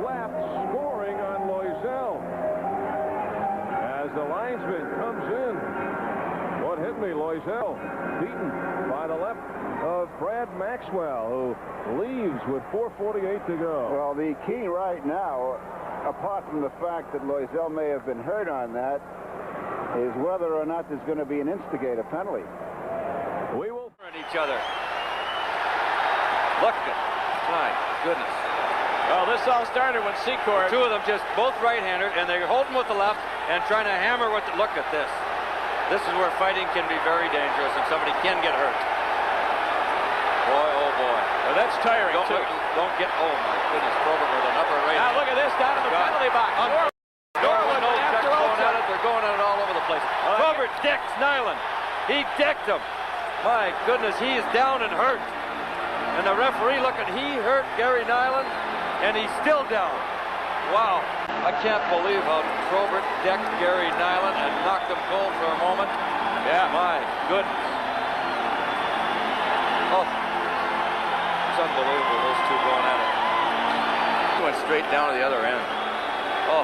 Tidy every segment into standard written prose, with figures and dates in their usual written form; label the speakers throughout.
Speaker 1: left, scoring on Loiselle. As the linesman comes in. What hit me, Loiselle, beaten by the left of Brad Maxwell, who leaves with 4:48 to go.
Speaker 2: Well, the key right now, apart from the fact that Loiselle may have been hurt on that, is whether or not there's going to be an instigator penalty.
Speaker 3: We will at each other. Look at, my goodness.
Speaker 4: Well, this all started when Kocur.
Speaker 3: Two of them just both right-handed, and they're holding with the left and trying to hammer with the, look at this. This is where fighting can be very dangerous and somebody can get hurt. Boy, oh boy.
Speaker 4: Well, that's tiring, too.
Speaker 3: Don't get, oh my goodness, Probert with an upper right.
Speaker 4: Now look at this down in the penalty box.
Speaker 3: They're going at it all over the place. Probert decks Nylund. He decked him. My goodness, he is down and hurt. And the referee looking, he hurt Gary Nylund, and he's still down. Wow. I can't believe how Probert decked Gary Nylund and knocked him cold for a moment.
Speaker 4: Yeah.
Speaker 3: My goodness. Oh. It's unbelievable, those two going at it. He went straight down to the other end. Oh.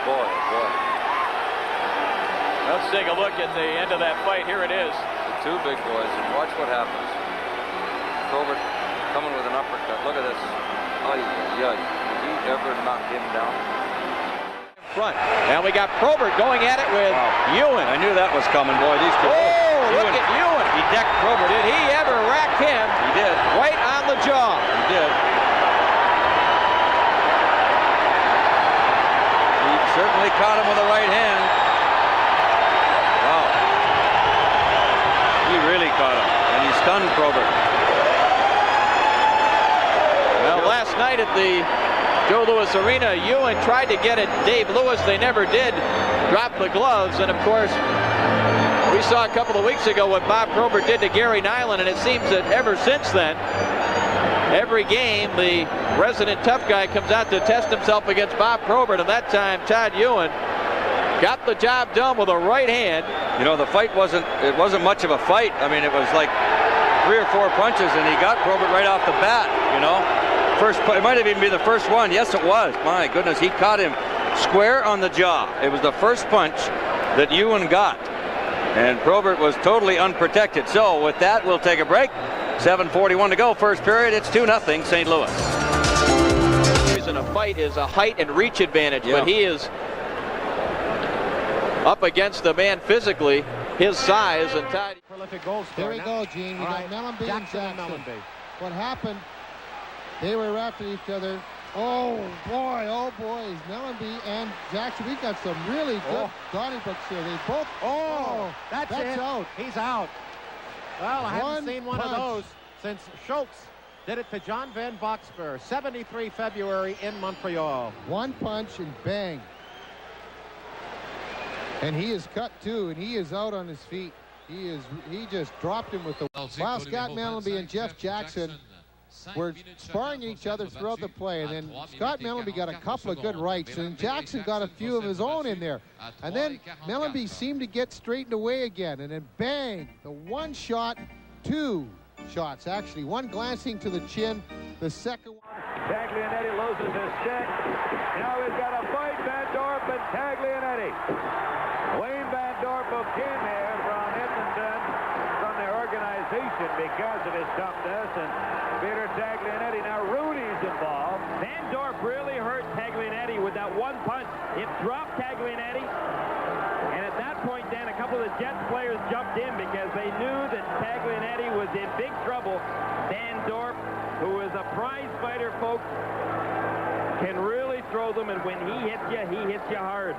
Speaker 3: Boy, boy.
Speaker 4: Let's take a look at the end of that fight. Here it is.
Speaker 3: The two big boys, and watch what happens. Probert coming with an uppercut. Look at this. Ay, ay. Did he ever knock him down?
Speaker 4: Front. And we got Probert going at it with Ewen.
Speaker 3: I knew that was coming, boy. These two.
Speaker 4: Oh, look at Ewen.
Speaker 3: He decked Probert.
Speaker 4: Did he ever rack him?
Speaker 3: He did.
Speaker 4: Right on the jaw.
Speaker 3: He did. He certainly caught him with the right hand. Wow. He really caught him. And he stunned Probert.
Speaker 4: Well, last night at the Joe Louis Arena, Ewen tried to get at Dave Lewis. They never did drop the gloves. And, of course, we saw a couple of weeks ago what Bob Probert did to Gary Nylund. And it seems that ever since then, every game, the resident tough guy comes out to test himself against Bob Probert. And that time, Todd Ewen got the job done with a right hand.
Speaker 3: You know, the fight wasn't much of a fight. I mean, it was like 3 or 4 punches, and he got Probert right off the bat, you know. It might have even been the first one. Yes, it was. My goodness, he caught him square on the jaw. It was the first punch that Ewen got. And Probert was totally unprotected. So with that, we'll take a break. 7:41 to go. First period. It's 2-0 St. Louis.
Speaker 4: In a fight is a height and reach advantage,
Speaker 3: yeah.
Speaker 4: But he is up against the man physically, his size, and Todd.
Speaker 5: Prolific goal
Speaker 6: Here we go, Gene. We got Mellanby and Jackson. What happened? They were after each other. Oh boy, Mellanby and Jackson. We got some really good Donnybrooks here. They both. Oh,
Speaker 5: that's
Speaker 6: it.
Speaker 5: Out. He's out. Well, I haven't seen one of those since Schultz did it to John Van Boxper, 73 February in Montreal.
Speaker 6: One punch and bang. And he is cut too, and he is out on his feet. He just dropped him with the. While Scott Mellanby and Jeff Jackson were sparring each other throughout the play, and then Scott Mellanby got a couple of good rights, and Jackson got a few of his own in there, and then Mellanby seemed to get straightened away again, and then bang, the one shot, 2 shots actually, one glancing to the chin, the second one.
Speaker 1: Taglianetti loses his stick. Now we've got a fight, Van Dorp and Taglianetti. Wayne Van Dorp who came here from Edmonton from the organization because of his toughness, and Peter Taglianetti. Now Rudy's involved.
Speaker 7: Van Dorp really hurt Taglianetti with that one punch. It dropped Taglianetti, and at that point then a couple of the Jets players jumped in because they knew that Taglianetti was in big trouble. Van Dorp, who is a prize fighter, folks, can really throw them, and when he hits you hard.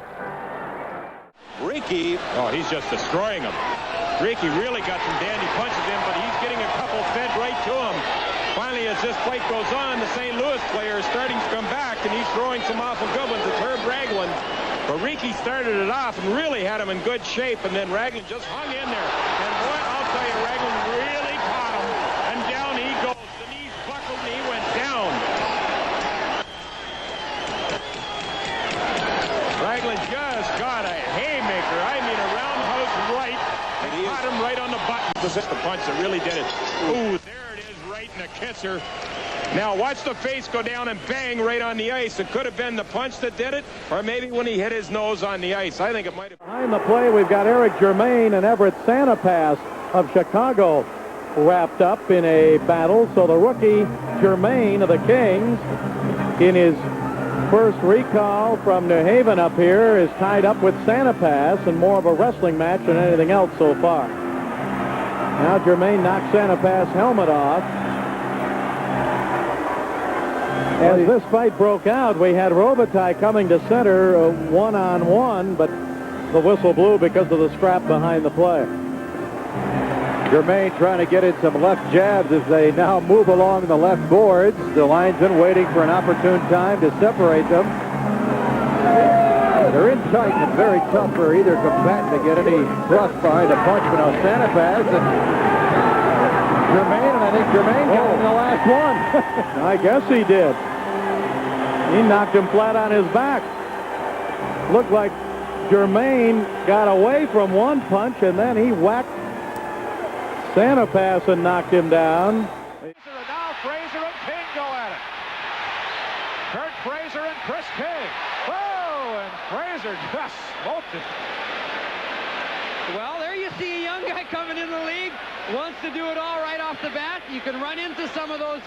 Speaker 8: Reekie, he's just destroying him. Reekie really got some dandy punches in, but he's getting a couple fed right to him. Finally, as this fight goes on, the St. Louis player is starting to come back, and he's throwing some awful good ones. It's Raglan. But Reekie started it off and really had him in good shape, and then Raglan just hung in there. And boy, I'll tell you, Raglan really caught him, and down he goes. The knees buckled, and he went down. Raglan just got a haymaker. I mean, a roundhouse right. And he caught him right on the button. This is the punch that really did it. Ooh, there it is, right in the kisser. Now watch the face go down and bang right on the ice. It could have been the punch that did it, or maybe when he hit his nose on the ice. I think it might have.
Speaker 1: Behind the play, we've got Eric Germain and Everett Sanipass of Chicago wrapped up in a battle. So the rookie Germain of the Kings, in his first recall from New Haven up here, is tied up with Sanipass in more of a wrestling match than anything else so far. Now Germain knocks Sanipass' helmet off. As this fight broke out, we had Robitaille coming to center one-on-one, but the whistle blew because of the scrap behind the play. Germain trying to get in some left jabs as they now move along the left boards. The linesman waiting for an opportune time to separate them. They're in tight and very tough for either combatant to get any thrust behind the punch. But now Sanipass and Germain, and I think Germain got in the last one. I guess he did. He knocked him flat on his back. Looked like Germain got away from one punch, and then he whacked Sanipass and knocked him down.
Speaker 5: Now Fraser and King go at it. Curt Fraser and Chris King. Whoa, and Fraser just smoked it.
Speaker 9: Well, there you see a young guy coming in the league, wants to do it all right off the bat. You can run into some of those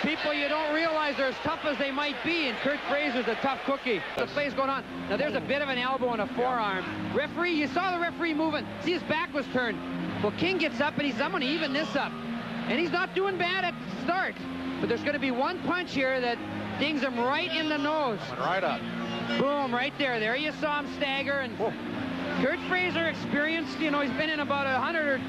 Speaker 9: people you don't realize are as tough as they might be, and Curt Fraser's a tough cookie. The play's going on. Now there's a bit of an elbow and a forearm. Referee, you saw the referee moving. See, his back was turned. Well, King gets up and he's, I'm going to even this up. And he's not doing bad at the start. But there's going to be one punch here that dings him right in the nose.
Speaker 5: Went right up.
Speaker 9: Boom, right there. There you saw him stagger. And Curt Fraser experienced, you know, he's been in about 100 or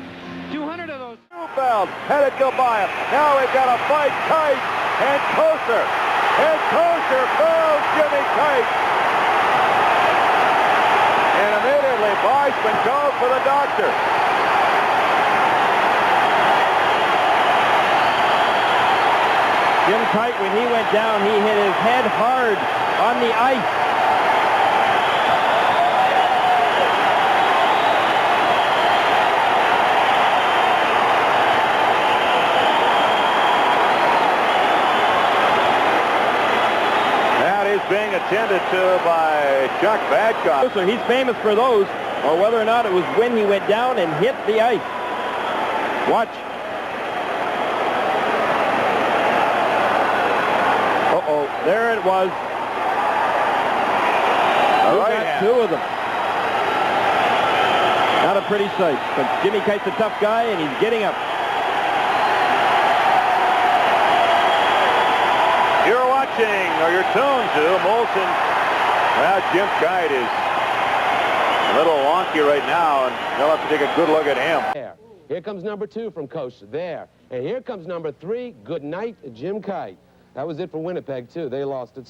Speaker 9: 200 of those.
Speaker 1: Newfeld headed to by him. Now we've got a fight, Kyte and Kocur. And Kocur falls Jimmy Kyte. And immediately Boschman goes for the doctor.
Speaker 7: Jim Kyte, when he went down, he hit his head hard on the ice.
Speaker 1: That is being attended to by Chuck Badcock.
Speaker 7: So he's famous for those, or whether or not it was when he went down and hit the ice. Watch. Uh-oh, there it was.
Speaker 1: All
Speaker 7: We
Speaker 1: right,
Speaker 7: got two of them. Not a pretty sight, but Jimmy Kite's a tough guy, and he's getting up.
Speaker 1: You're watching, or you're tuned to Molson. Well, Jim Kyte is a little wonky right now, and they'll have to take a good look at him.
Speaker 10: There. Here comes number 2 from Kocur. There. And here comes number 3. Good night, Jim Kyte. That was it for Winnipeg, too. They lost it.